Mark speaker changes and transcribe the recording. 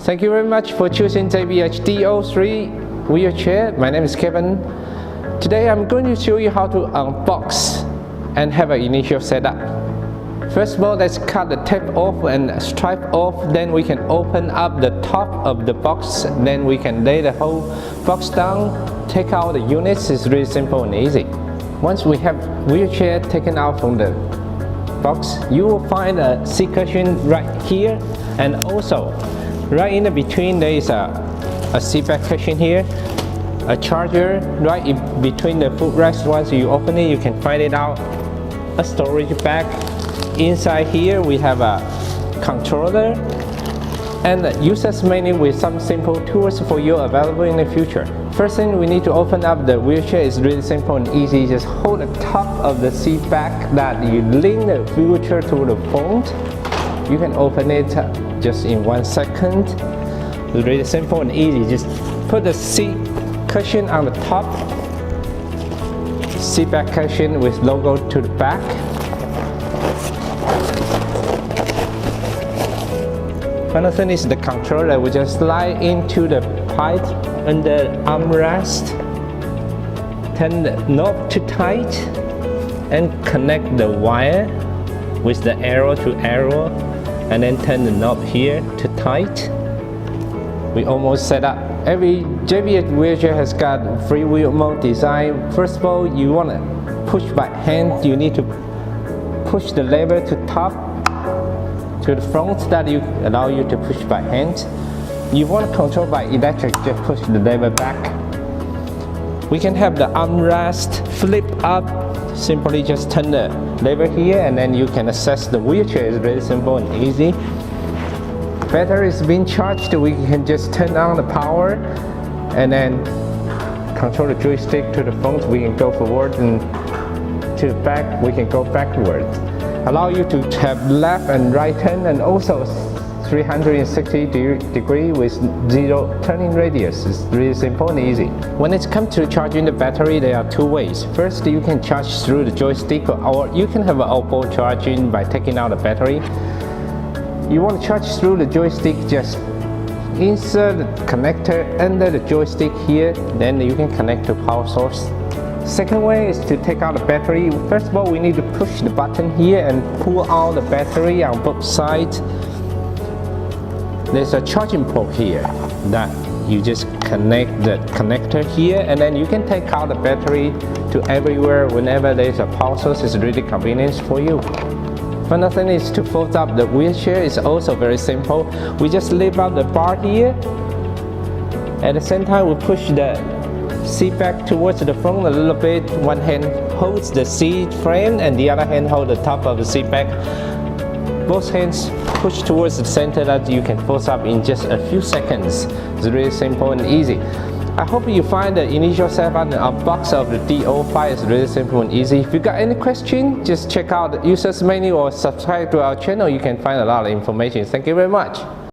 Speaker 1: Thank you very much for choosing JBH D03 wheelchair. My name is Kevin. Today I'm going to show you how to unbox and have an initial setup. First of all, let's cut the tape off and stripe off. Then we can open up the top of the box. Then we can lay the whole box down, take out the units. It's really simple and easy. Once we have wheelchair taken out from the box, you will find a seat cushion right here, and also right in between there is a seat back cushion here, a charger right in between the footrest. Once you open it, you can find it out, a storage bag. Inside here we have a controller and a user's manual with some simple tools for you available in the future. First thing, we need to open up the wheelchair. Is really simple and easy. Just hold the top of the seat back that you lean the wheelchair to the front. You can open it just in 1 second. It's really simple and easy. Just put the seat cushion on the top, seat back cushion with logo to the back. Final thing is the controller. We just slide into the pipe under armrest, turn the knob to tight, and connect the wire with the arrow to arrow, and then turn the knob here to tight. We almost set up. Every JBH wheelchair has got freewheel mode design. First of all, you want to push by hand. You need to push the lever to top, to the front, that allow you to push by hand. You want to control by electric, just push the lever back. We can have the armrest flip up. Simply just turn the lever here and then you can access the wheelchair. It's very simple and easy. Battery is being charged. We can just turn on the power and then control the joystick to the front. We can go forward, and to the back we can go backwards. Allow you to have left and right turn, and also 360 degree with 0 turning radius. It's really simple and easy. When it comes to charging the battery, there are two ways. First, you can charge through the joystick, or you can have an elbow charging by taking out the battery. You want to charge through the joystick, just insert the connector under the joystick here, then you can connect to power source. Second way is to take out the battery. First of all, we need to push the button here and pull out the battery on both sides. There's a charging port here that you just connect the connector here, and then you can take out the battery to everywhere whenever there's a power source. It's really convenient for you. Final thing is to fold up the wheelchair. It's also very simple. We just lift up the bar here. At the same time, we push the seat back towards the front a little bit. One hand holds the seat frame and the other hand holds the top of the seat back. Both hands push towards the center that you can fold up in just a few seconds. It's really simple and easy. I hope you find the initial setup and unbox of the D03 is really simple and easy. If you got any question, just check out the user's manual or subscribe to our channel. You can find a lot of information. Thank you very much.